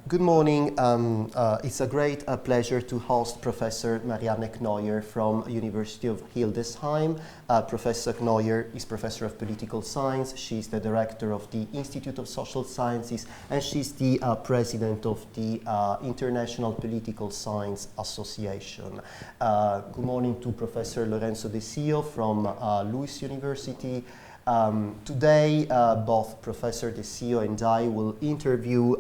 Good morning. It's a great pleasure to host Professor Marianne Kneuer from University of Hildesheim. Professor Kneuer is Professor of Political Science. She's the Director of the Institute of Social Sciences, and she's the President of the International Political Science Association. Good morning to Professor Lorenzo De Sio from Lewis University. Today, both Professor De Sio and I will interview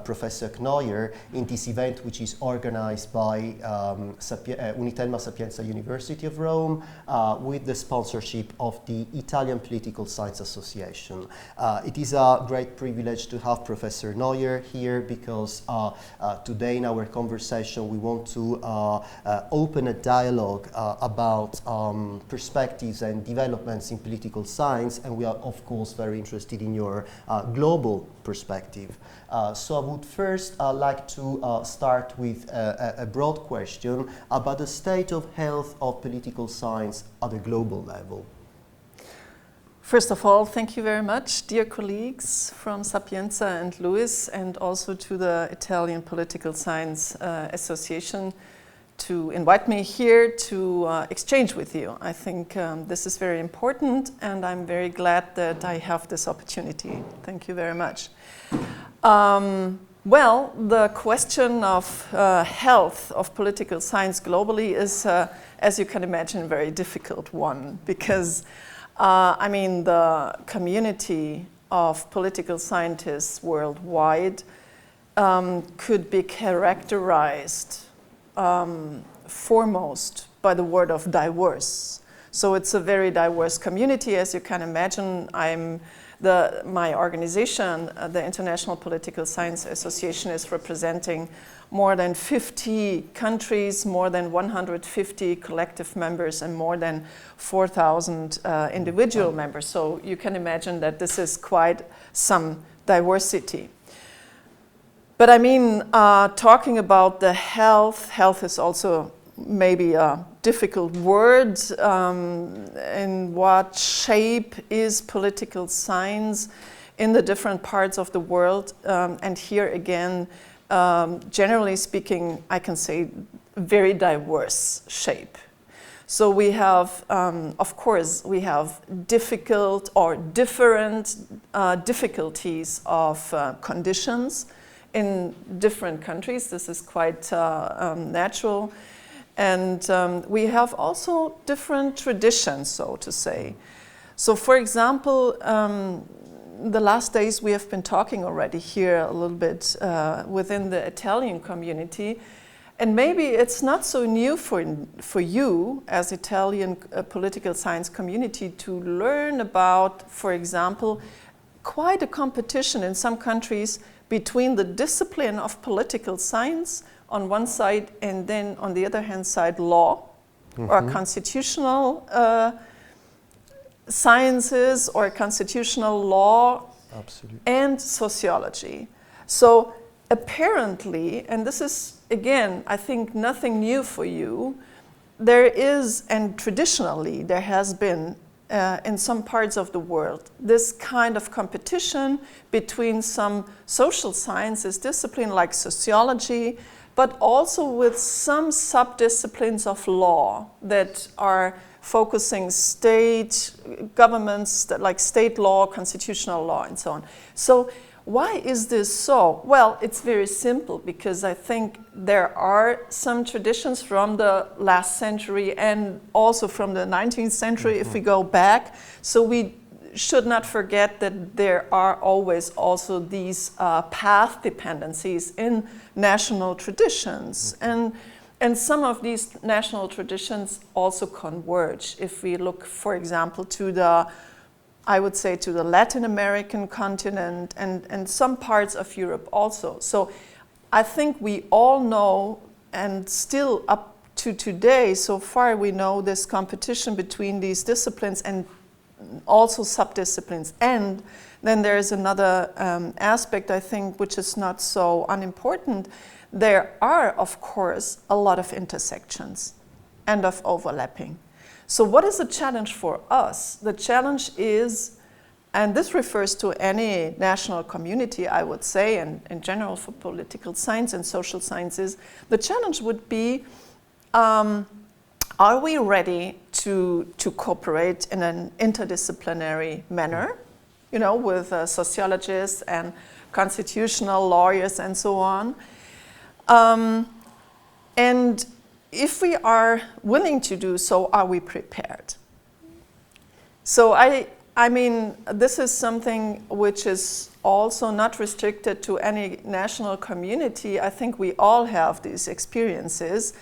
Professor Kneuer in this event, which is organized by Unitelma Sapienza University of Rome with the sponsorship of the Italian Political Science Association. It is a great privilege to have Professor Kneuer here because today in our conversation we want to open a dialogue about perspectives and developments in political science, and we are of course very interested in your global perspective. So I would first like to start with a broad question about the state of health of political science at a global level. First of all, thank you very much, dear colleagues from Sapienza and Lewis, and also to the Italian Political Science Association to invite me here to exchange with you. I think this is very important, and I'm very glad that I have this opportunity. Thank you very much. Well, the question of health of political science globally is, as you can imagine, a very difficult one, because I mean, the community of political scientists worldwide could be characterized foremost by the word of diverse. So it's a very diverse community, as you can imagine. My organization, the International Political Science Association, is representing more than 50 countries, more than 150 collective members, and more than 4,000 individual members. So you can imagine that this is quite some diversity. But I mean, talking about the health is also maybe a difficult word. In what shape is political science in the different parts of the world? And here again, generally speaking, I can say very diverse shape. So we have, of course, we have difficult or different difficulties of conditions in different countries. This is quite natural. And we have also different traditions, so to say. So for example, the last days we have been talking already here a little bit within the Italian community. And maybe it's not so new for you as Italian political science community to learn about, for example, quite a competition in some countries between the discipline of political science on one side and then on the other hand side law or constitutional sciences or constitutional law. Absolutely. And sociology. So apparently, and this is again I think nothing new for you, there is, and traditionally there has been in some parts of the world, this kind of competition between some social sciences discipline like sociology, but also with some sub-disciplines of law that are focusing state governments, like state law, constitutional law, and so on. So why is this so? Well, it's very simple, because I think there are some traditions from the last century and also from the 19th century if we go back. So we should not forget that there are always also these path dependencies in national traditions. And some of these national traditions also converge. If we look, for example, to the Latin American continent and some parts of Europe also. So I think we all know, and still up to today, so far we know this competition between these disciplines and also sub-disciplines. And then there is another aspect, I think, which is not so unimportant. There are, of course, a lot of intersections and of overlapping. So what is the challenge for us? The challenge is and this refers to any national community, I would say, and in general for political science and social sciences, the challenge would be, are we ready to cooperate in an interdisciplinary manner, you know, with sociologists and constitutional lawyers and so on? And if we are willing to do so, are we prepared? So I mean, this is something which is also not restricted to any national community. I think we all have these experiences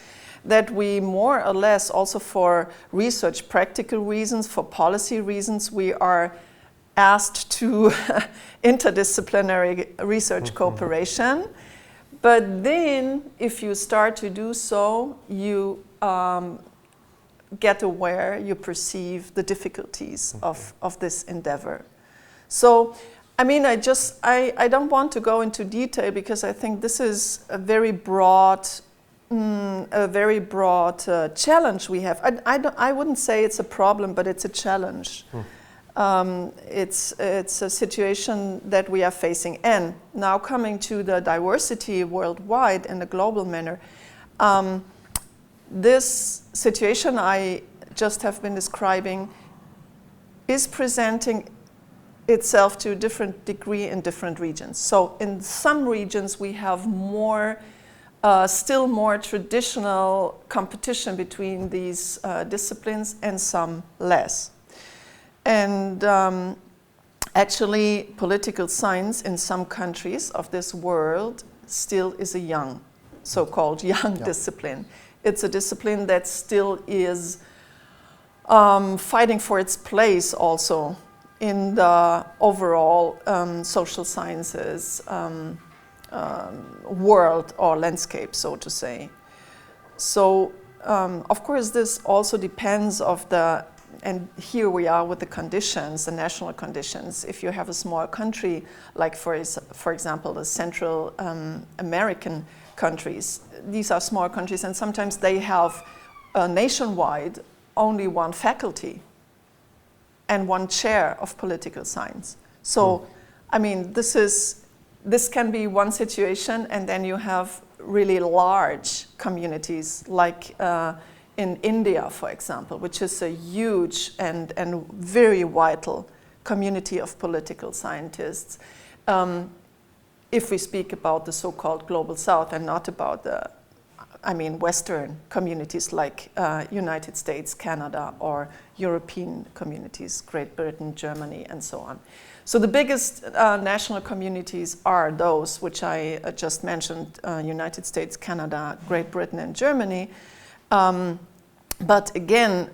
that we more or less, also for research practical reasons, for policy reasons, we are asked to interdisciplinary research cooperation. But then, if you start to do so, you get aware, you perceive the difficulties of this endeavor. So, I mean, I don't want to go into detail because I think this is a very broad challenge we have. I wouldn't say it's a problem, but it's a challenge. It's a situation that we are facing. And now coming to the diversity worldwide in a global manner, this situation I just have been describing is presenting itself to a different degree in different regions. So in some regions we have more, still more traditional competition between these disciplines, and some less. And actually political science in some countries of this world still is a young, so-called young discipline. It's a discipline that still is fighting for its place also in the overall social sciences world or landscape, so to say. So, of course, this also depends of the, and here we are with the conditions, the national conditions. If you have a small country, like for example, the Central American countries, these are small countries, and sometimes they have nationwide only one faculty and one chair of political science. So, I mean, this can be one situation, and then you have really large communities, like in India, for example, which is a huge and very vital community of political scientists. If we speak about the so-called Global South and not about the, I mean, Western communities like United States, Canada, or European communities, Great Britain, Germany, and so on. So the biggest national communities are those which I just mentioned, United States, Canada, Great Britain, and Germany. But again,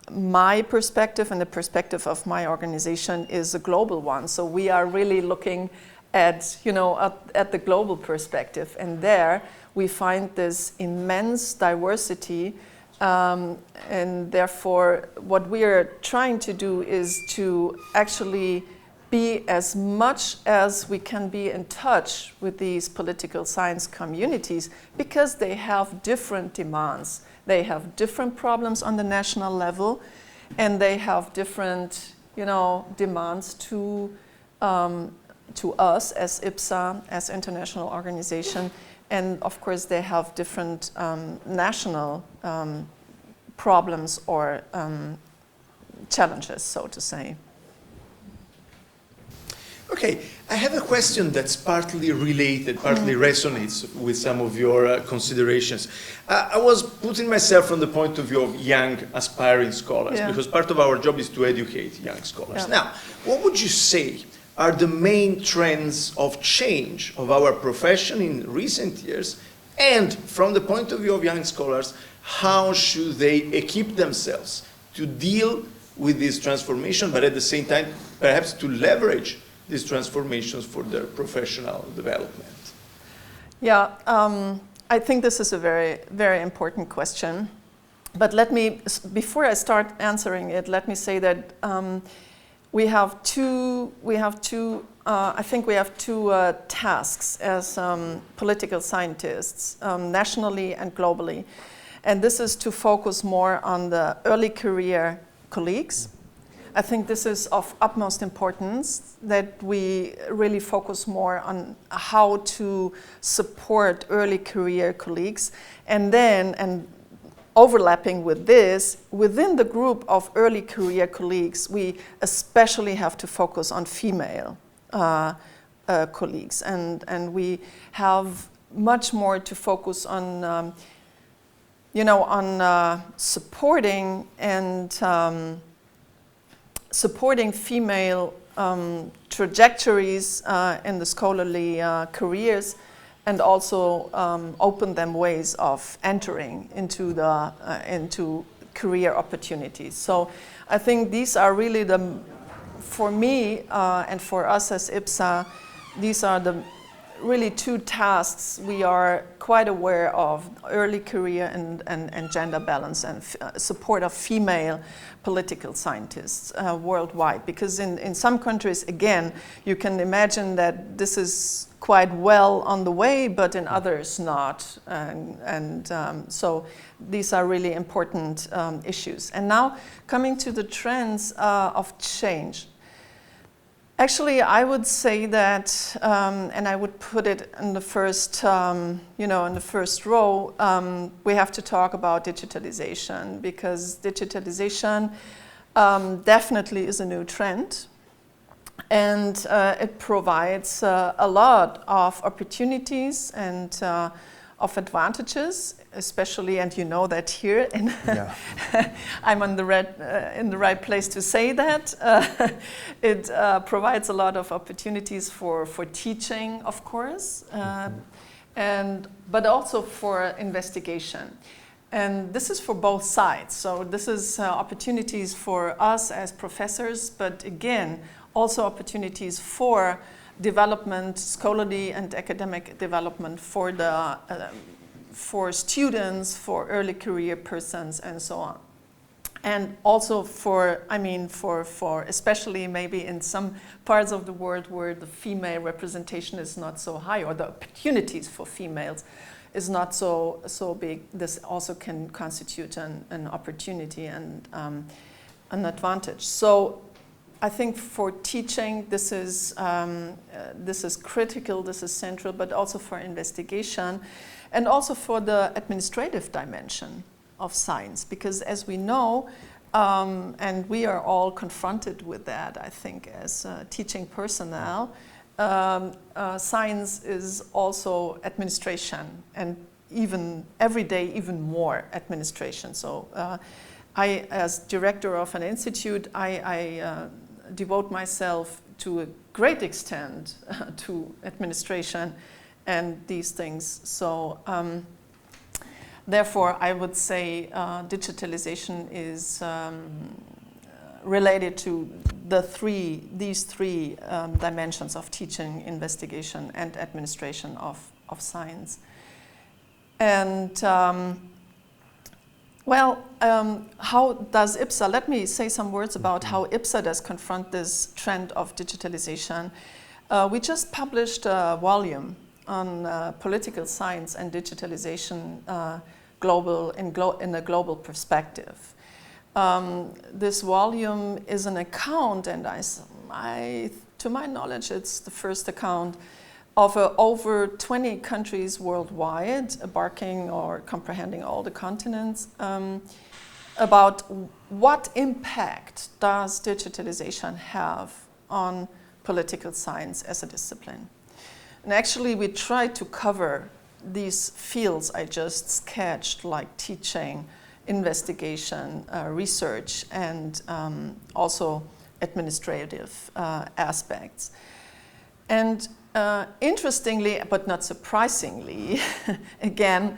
my perspective and the perspective of my organization is a global one. So we are really looking at, you know, at the global perspective, and there we find this immense diversity, and therefore what we are trying to do is to actually be as much as we can be in touch with these political science communities, because they have different demands. They have different problems on the national level, and they have different, you know, demands to us as IPSA, as international organization, and of course they have different national problems or challenges, so to say. Okay, I have a question that's partly related, partly resonates with some of your considerations. I was putting myself from the point of view of young aspiring scholars, because part of our job is to educate young scholars. Now, what would you say are the main trends of change of our profession in recent years? And from the point of view of young scholars, how should they equip themselves to deal with this transformation, but at the same time, perhaps to leverage these transformations for their professional development? Yeah, I think this is a very, very important question. But let me, before I start answering it, let me say that I think we have two tasks as political scientists, nationally and globally. And this is to focus more on the early career colleagues. I think this is of utmost importance, that we really focus more on how to support early career colleagues, and then, and overlapping with this, within the group of early career colleagues, we especially have to focus on female colleagues, and we have much more to focus on, supporting and supporting female trajectories in the scholarly careers, and also open them ways of entering into the into career opportunities. So I think these are really for me and for us as IPSA, these are the really two tasks we are quite aware of: early career and gender balance, and support of female political scientists worldwide. Because in some countries, again, you can imagine that this is quite well on the way, but in others not. So these are really important issues. And now coming to the trends of change. Actually, I would say that, and I would put it in the first, in the first row, we have to talk about digitalization, because digitalization definitely is a new trend, and it provides a lot of opportunities and of advantages, especially, and you know that here, and I'm on in the right place to say that. It provides a lot of opportunities for teaching, of course, but also for investigation. And this is for both sides. So this is opportunities for us as professors, but again, also opportunities for development, scholarly and academic development for the for students, for early career persons, and so on. And also for especially maybe in some parts of the world where the female representation is not so high, or the opportunities for females is not so big, this also can constitute an opportunity and an advantage. So I think for teaching, this is critical, this is central, but also for investigation, and also for the administrative dimension of science, because as we know, and we are all confronted with that, I think, as teaching personnel, science is also administration, and even every day, even more administration. So I, as director of an institute, I devote myself to a great extent to administration and these things. So therefore, I would say digitalization is related to these three dimensions of teaching, investigation, and administration of science. And how does IPSA, let me say some words about how IPSA does confront this trend of digitalization. We just published a volume on political science and digitalization in a global perspective. This volume is an account, and to my knowledge, it's the first account of over 20 countries worldwide, abarking or comprehending all the continents, about what impact does digitalization have on political science as a discipline. And actually, we try to cover these fields I just sketched, like teaching, investigation, research, and also administrative aspects. And interestingly, but not surprisingly, again,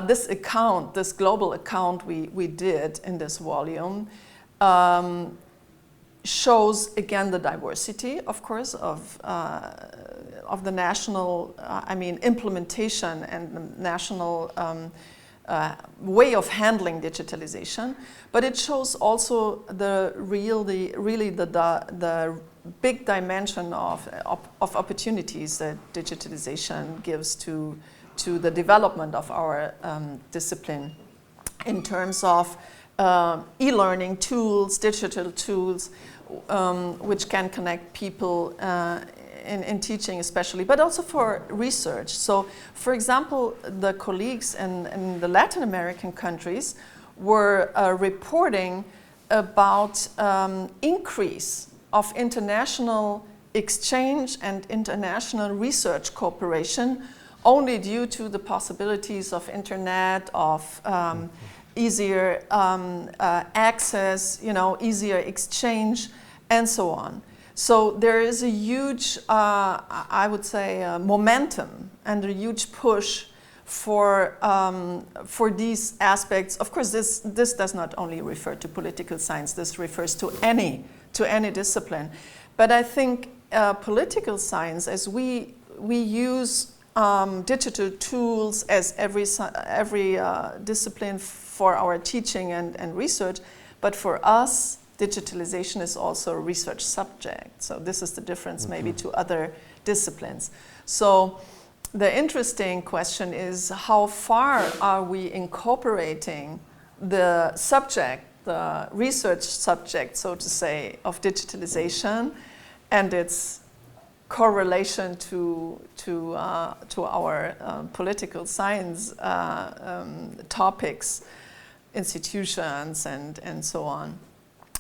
this global account we did in this volume shows again the diversity, of course, of the national, implementation and the national way of handling digitalization, but it shows also the big dimension of opportunities that digitalization gives to the development of our discipline in terms of e-learning tools, digital tools, which can connect people in teaching especially, but also for research. So, for example, the colleagues in the Latin American countries were reporting about increase of international exchange and international research cooperation only due to the possibilities of internet, of easier access, easier exchange, and so on. So there is a huge, I would say, momentum and a huge push for these aspects. Of course, this does not only refer to political science. This refers to any discipline. But I think political science, as we use digital tools as every discipline for our teaching and research, but for us, digitalization is also a research subject. So this is the difference maybe to other disciplines. So the interesting question is, how far are we incorporating the subject, the research subject, so to say, of digitalization and its correlation to our political science topics, institutions, and so on,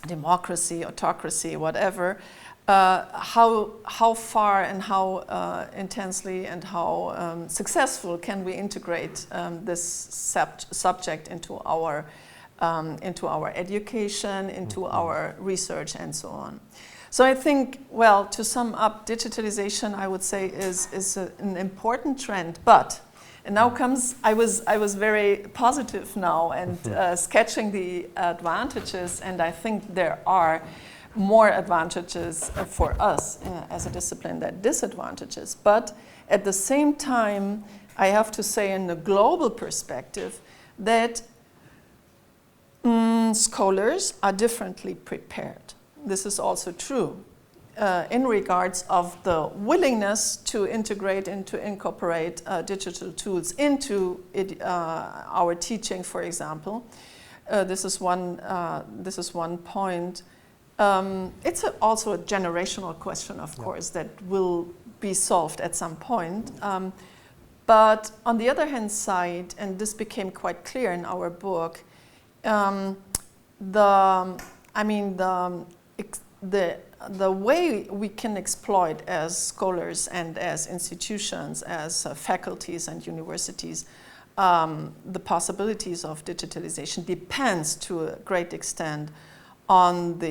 democracy, autocracy, whatever. How far and how intensely and how successful can we integrate this subject into our education, into our research, and so on. So I think, well, to sum up, digitalization, I would say, is an important trend. But, and now comes, I was very positive now and sketching the advantages, and I think there are more advantages for us as a discipline than disadvantages. But at the same time, I have to say, in the global perspective, that scholars are differently prepared. This is also true in regards of the willingness to integrate and to incorporate digital tools into our teaching, for example. This is one point. It's also a generational question, of course, that will be solved at some point. But on the other hand side, and this became quite clear in our book, the way we can exploit as scholars and as institutions, as faculties and universities, the possibilities of digitalization depends to a great extent on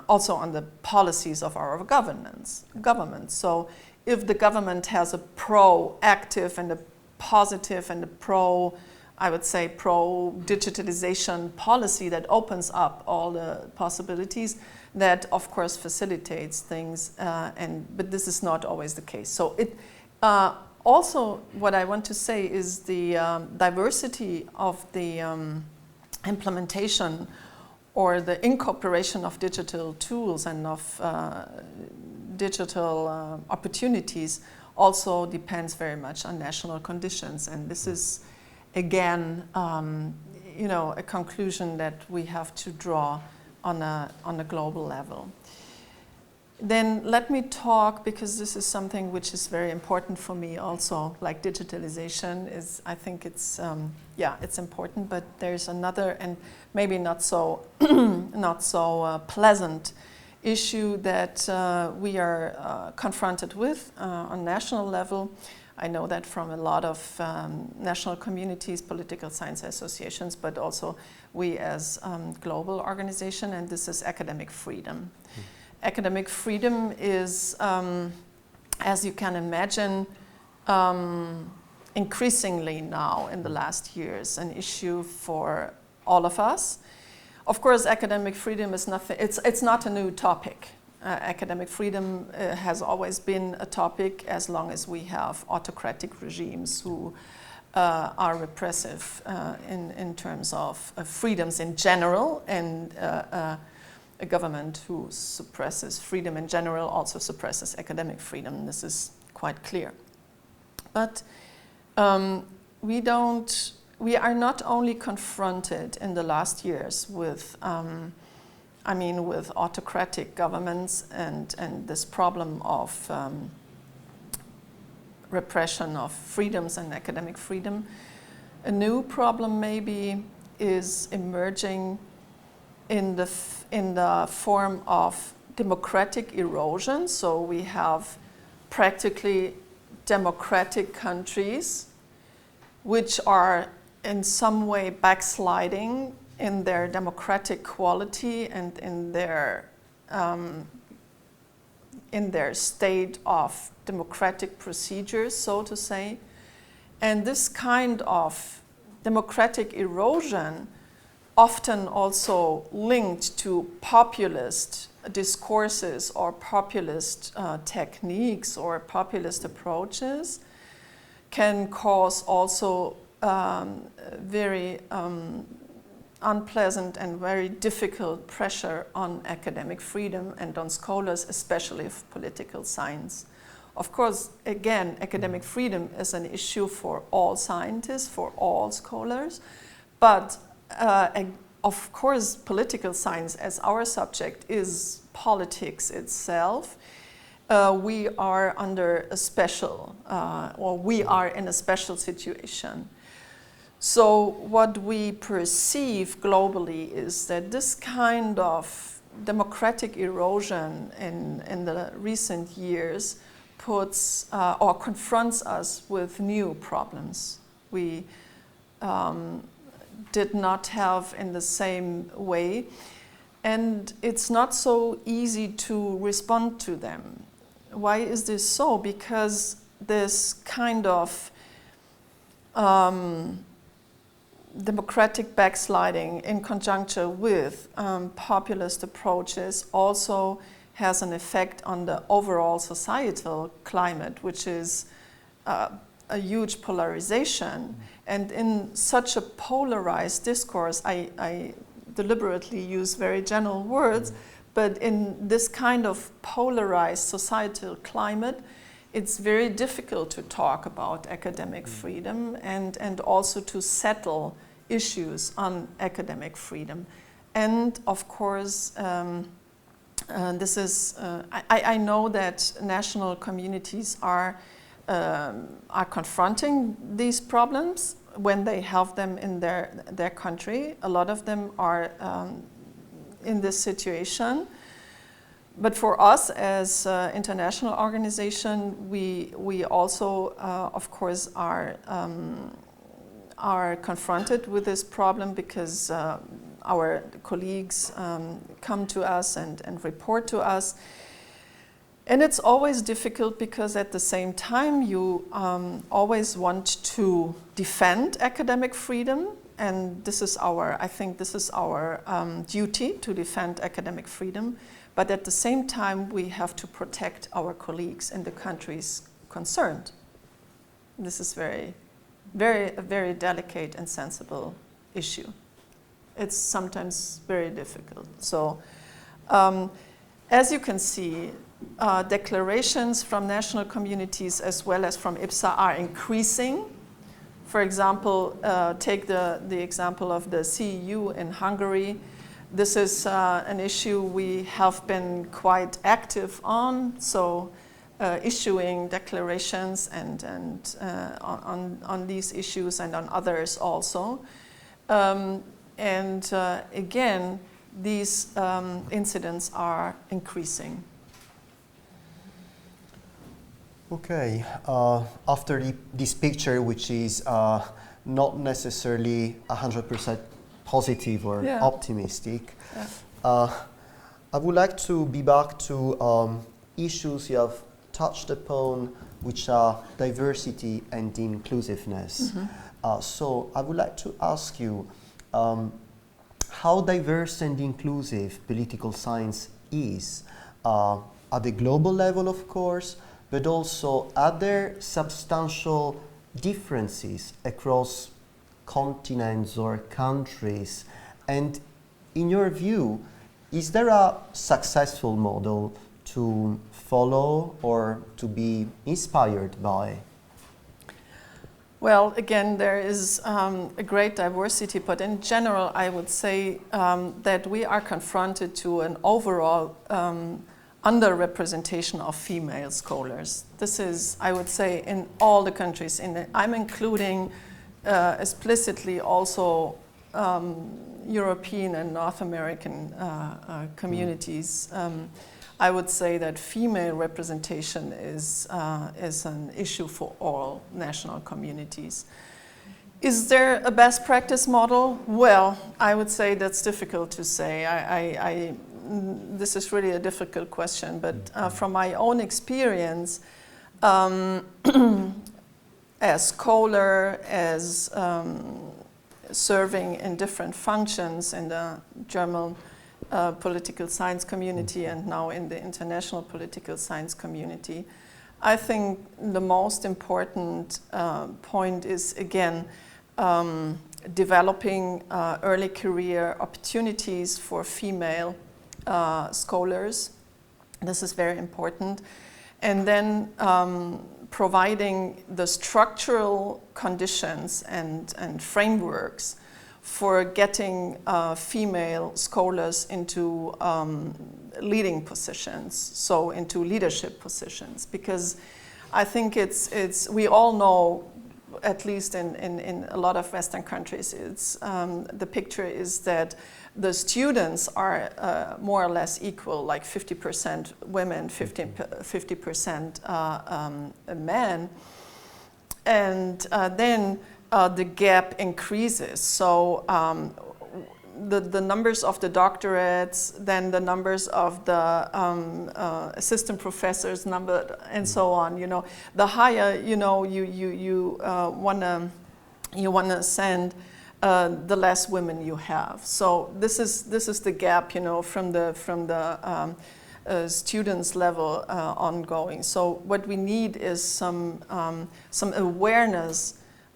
also on the policies of our government. So if the government has a proactive and a positive and a pro-digitalization policy that opens up all the possibilities, that of course facilitates things, but this is not always the case. So it also, what I want to say is the diversity of the implementation or the incorporation of digital tools and of digital opportunities also depends very much on national conditions, and this is again, a conclusion that we have to draw on a global level. Then let me talk, because this is something which is very important for me also, like digitalization is, I think it's, it's important, but there's another and maybe not so, pleasant issue that we are confronted with on national level. I know that from a lot of national communities, political science associations, but also we as global organization, and this is academic freedom. Academic freedom is, as you can imagine, increasingly now in the last years an issue for all of us. Of course, academic freedom is nothing, it's not a new topic. Academic freedom has always been a topic as long as we have autocratic regimes who are repressive in terms of freedoms in general, and a government who suppresses freedom in general also suppresses academic freedom. This is quite clear. But we we are not only confronted in the last years with, with autocratic governments and this problem of repression of freedoms and academic freedom. A new problem maybe is emerging in the form of democratic erosion. So we have practically democratic countries which are in some way backsliding in their democratic quality and in their state of democratic procedures, so to say. And this kind of democratic erosion, often also linked to populist discourses or populist techniques or populist approaches, can cause also very unpleasant and very difficult pressure on academic freedom and on scholars, especially of political science. Of course, again, academic freedom is an issue for all scientists, for all scholars, but of course, political science as our subject is politics itself. We are under a special, or we are in a special situation. So what we perceive globally is that this kind of democratic erosion in the recent years puts or confronts us with new problems. We did not have in the same way, and it's not so easy to respond to them. Why is this so? Because this kind of democratic backsliding in conjunction with populist approaches also has an effect on the overall societal climate, which is a huge polarization. And in such a polarized discourse, I deliberately use very general words, but in this kind of polarized societal climate, it's very difficult to talk about academic freedom and also to settle issues on academic freedom. And of course, this is, I know that national communities are confronting these problems when they have them in their country. A lot of them are in this situation. But for us as an international organization, we also, of course, are confronted with this problem because our colleagues come to us and report to us. And it's always difficult because at the same time you always want to defend academic freedom, and this is I think this is our duty to defend academic freedom. But at the same time, we have to protect our colleagues in the countries concerned. This is a very delicate and sensible issue. It's sometimes very difficult. So, as you can see, declarations from national communities as well as from IPSA are increasing. For example, take the example of the CEU in Hungary. This is an issue we have been quite active on, so issuing declarations and on these issues and on others also. Again, these incidents are increasing. Okay, after this picture, which is not necessarily 100% positive or optimistic, I would like to be back to issues you have touched upon, which are diversity and inclusiveness. Mm-hmm. So I would like to ask you how diverse and inclusive political science is at the global level, of course, but also are there substantial differences across continents or countries? And in your view, is there a successful model to follow or to be inspired by? Well, again, there is a great diversity, but in general, I would say that we are confronted to an overall underrepresentation of female scholars. This is, I would say, in all the countries. I'm including explicitly also European and North American communities. I would say that female representation is an issue for all national communities. Is there a best practice model? Well, I would say that's difficult to say. This is really a difficult question, but from my own experience, as scholar, as serving in different functions in the German political science community and now in the international political science community, I think the most important point is, again, developing early career opportunities for female scholars. This is very important. And then providing the structural conditions and frameworks for getting female scholars into leading positions, so into leadership positions, because I think we all know, at least in a lot of Western countries, the picture is that the students are more or less equal, like 50% women, 50% men, and then the gap increases. So the numbers of the doctorates, then the numbers of the assistant professors number, and so on. You know, the higher you wanna send, the less women you have. So this is the gap, you know, from the students level ongoing. So what we need is some awareness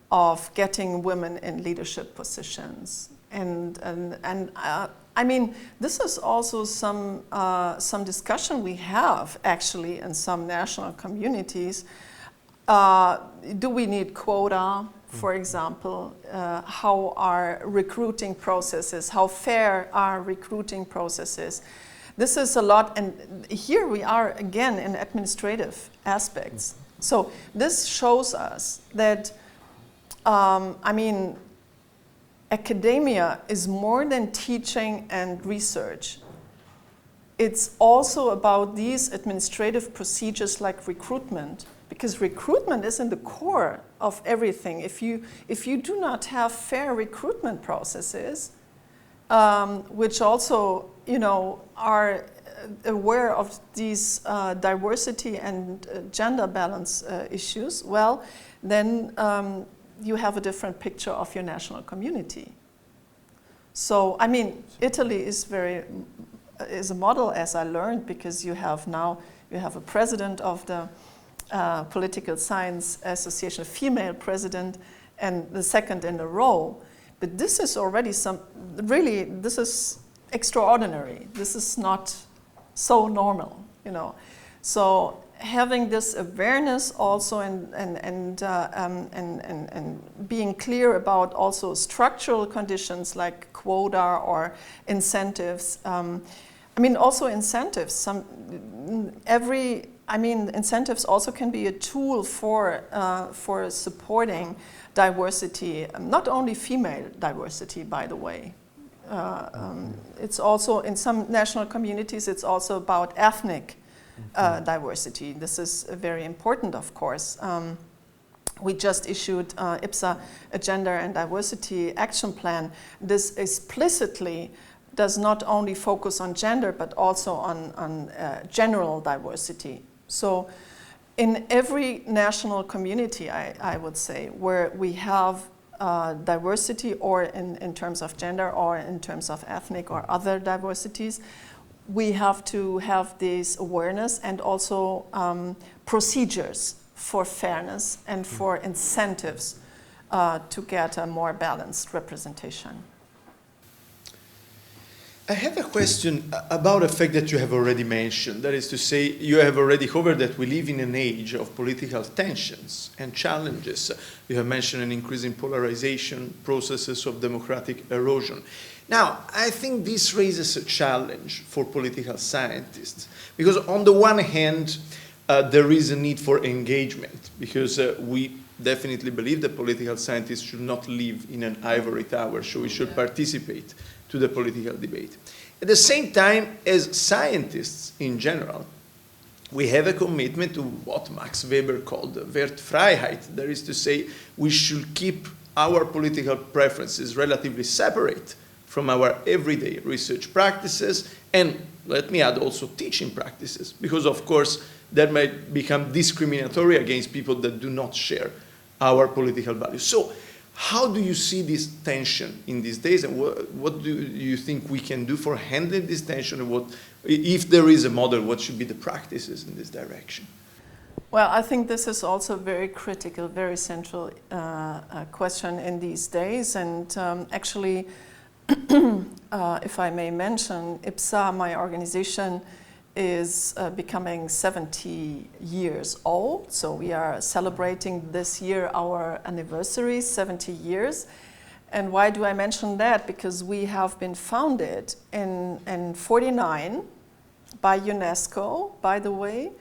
of getting women in leadership positions, and I mean, this is also some discussion we have actually in some national communities. Do we need quota, for example? How are recruiting processes? How fair are recruiting processes? This is a lot, and here we are again in administrative aspects. So this shows us that I mean, academia is more than teaching and research. It's also about these administrative procedures like recruitment, because recruitment is in the core of everything. If you do not have fair recruitment processes, which also, you know, are aware of these diversity and gender balance issues, well, then you have a different picture of your national community. So, I mean, Italy is a model, as I learned, because you have a president of the Political Science Association, a female president, and the second in a row. But this is already this is extraordinary. This is not so normal, you know. So having this awareness also and being clear about also structural conditions like quota or incentives. I mean, also incentives. Incentives also can be a tool for supporting diversity, not only female diversity, by the way. It's also, in some national communities, it's also about ethnic diversity. This is very important, of course. We just issued IPSA, a Gender and Diversity Action Plan. This explicitly does not only focus on gender, but also on general diversity. So in every national community, I would say, where we have diversity, or in terms of gender, or in terms of ethnic or other diversities, we have to have this awareness and also procedures for fairness and for incentives to get a more balanced representation. I have a question about a fact that you have already mentioned. That is to say, you have already covered that we live in an age of political tensions and challenges. You have mentioned an increasing polarization, processes of democratic erosion. Now, I think this raises a challenge for political scientists, because on the one hand, there is a need for engagement, because we definitely believe that political scientists should not live in an ivory tower, so we should participate to the political debate. At the same time, as scientists in general, we have a commitment to what Max Weber called Wertfreiheit. That is to say, we should keep our political preferences relatively separate from our everyday research practices, and let me add also teaching practices, because of course that might become discriminatory against people that do not share our political values. So how do you see this tension in these days, and what do you think we can do for handling this tension, and what, if there is a model, what should be the practices in this direction? Well, I think this is also a very critical, very central question in these days, and actually, if I may mention, IPSA, my organization, is becoming 70 years old. So we are celebrating this year our anniversary, 70 years. And why do I mention that? Because we have been founded in 49 by UNESCO, by the way.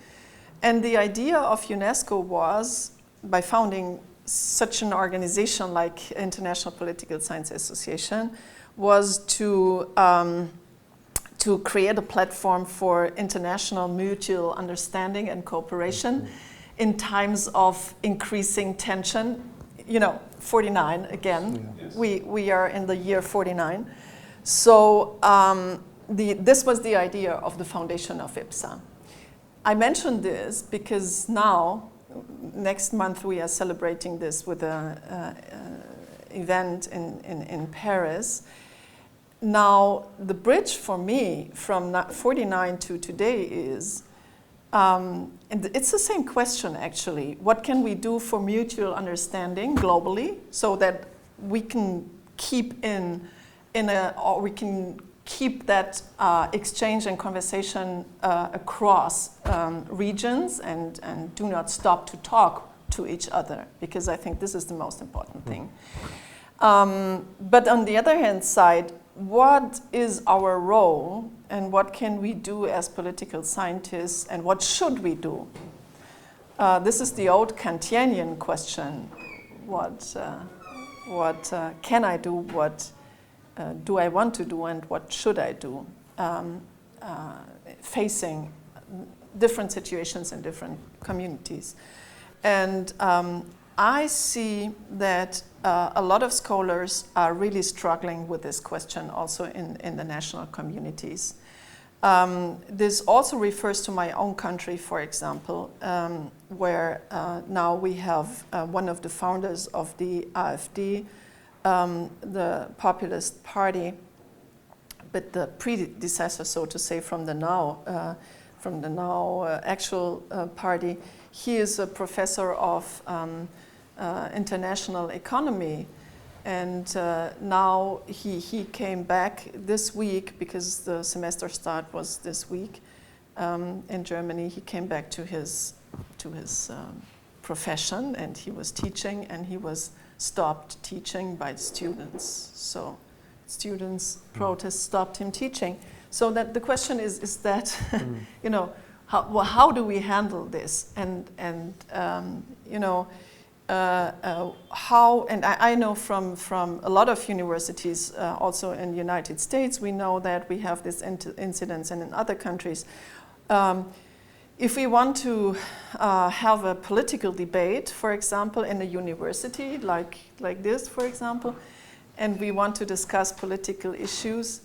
And the idea of UNESCO was, by founding such an organization like International Political Science Association, was to create a platform for international mutual understanding and cooperation in times of increasing tension. You know, 49 again, yes. We are in the year 49. So this was the idea of the foundation of IPSA. I mentioned this because now, next month we are celebrating this with an event in Paris. Now, the bridge for me from 49 to today is, and it's the same question actually, what can we do for mutual understanding globally so that we can keep or we can keep that exchange and conversation across regions and do not stop to talk to each other, because I think this is the most important thing. But on the other hand side, what is our role and what can we do as political scientists and what should we do? This is the old Kantianian question. What can I do? What do I want to do? And what should I do? Facing different situations in different communities. And I see that a lot of scholars are really struggling with this question also in the national communities. This also refers to my own country, for example, where now we have one of the founders of the AfD, the populist party, but the predecessor, so to say, from the now actual party. He is a professor of international economy, and now he came back this week because the semester start was this week in Germany. He came back to his profession, and he was teaching, and he was stopped teaching by students. So students' protests stopped him teaching. So that the question is that you know, how do we handle this, and you know, how, and I know from a lot of universities, also in the United States, we know that we have this incidents, and in other countries. If we want to have a political debate, for example, in a university, like this, for example, and we want to discuss political issues,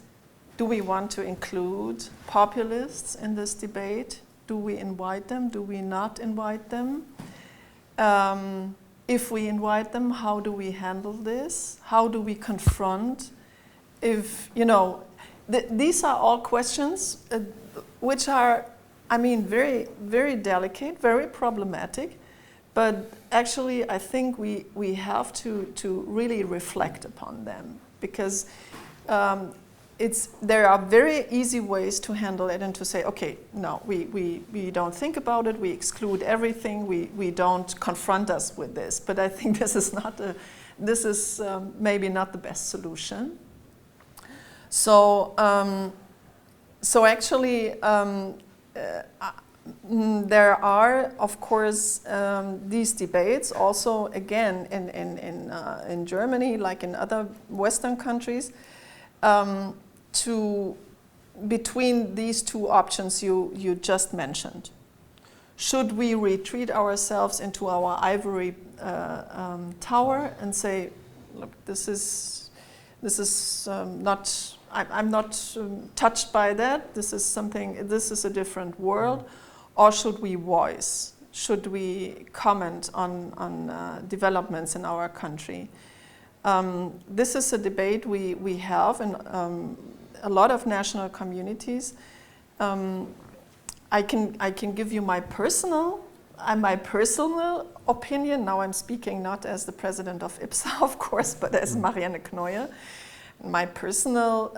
do we want to include populists in this debate? Do we invite them? Do we not invite them? If we invite them, how do we handle this? How do we confront? If, you know, these are all questions which are, I mean, very, very delicate, very problematic, but actually I think we have to really reflect upon them, because there are very easy ways to handle it and to say, okay, no, we don't think about it, we exclude everything, we don't confront us with this. But I think this is maybe not the best solution. So actually, there are, of course, these debates also, again, in Germany, like in other Western countries, between these two options you just mentioned. Should we retreat ourselves into our ivory tower and say, look, this is not, I'm not touched by that, this is a different world, or should we voice? Should we comment on developments in our country? This is a debate we have in a lot of national communities. I can give you my personal opinion. Now I'm speaking not as the president of IPSA, of course, but as Marianne Kneuer. My personal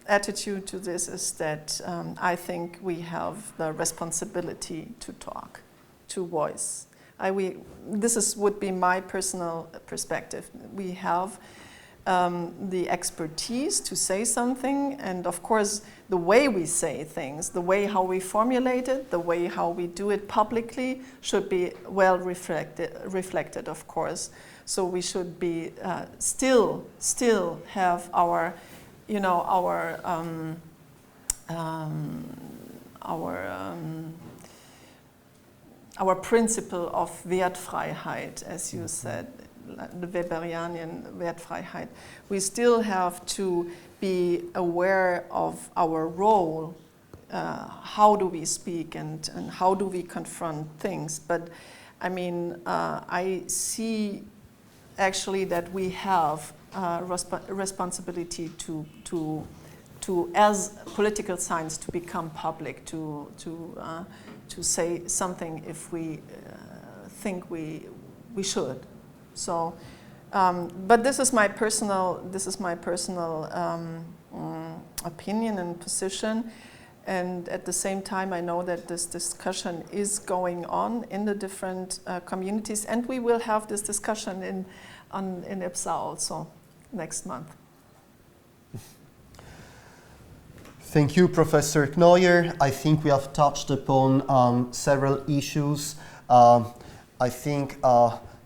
attitude to this is that I think we have the responsibility to talk, to voice. This would be my personal perspective. We have the expertise to say something, and of course the way we say things, the way how we formulate it, the way how we do it publicly should be well reflected, of course. So we should be still have our, you know, our principle of Wertfreiheit, as you said, the Weberian Wertfreiheit. We still have to be aware of our role. How do we speak and how do we confront things? But I mean, I see actually that we have responsibility to as political science to become public, to say something if we think we should. So, but this is my personal opinion and position, and at the same time, I know that this discussion is going on in the different communities, and we will have this discussion in IPSA also next month. Thank you, Professor Kneuer. I think we have touched upon several issues. I think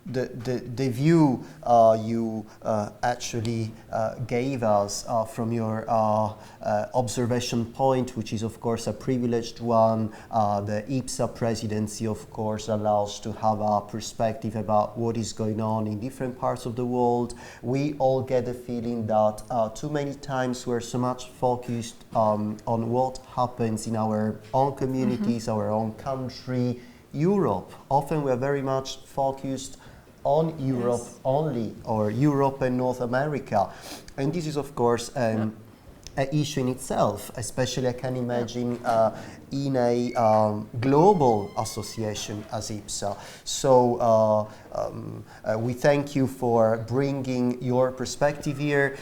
the view you actually gave us from your observation point, which is of course a privileged one, the IPSA presidency of course allows to have a perspective about what is going on in different parts of the world. We all get the feeling that too many times we're so much focused on what happens in our own communities, our own country, Europe. Often we are very much focused on Europe only, or Europe and North America. And this is, of course, an issue in itself, especially I can imagine in a global association as IPSA. So we thank you for bringing your perspective here.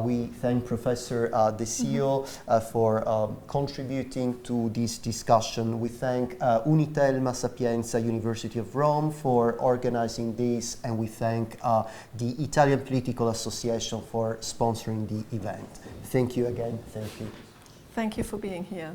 We thank Professor De Sio for contributing to this discussion. We thank Unitelma Sapienza, University of Rome, for organizing this, and we thank the Italian Political Association for sponsoring the event. Thank you again. Thank you. Thank you for being here.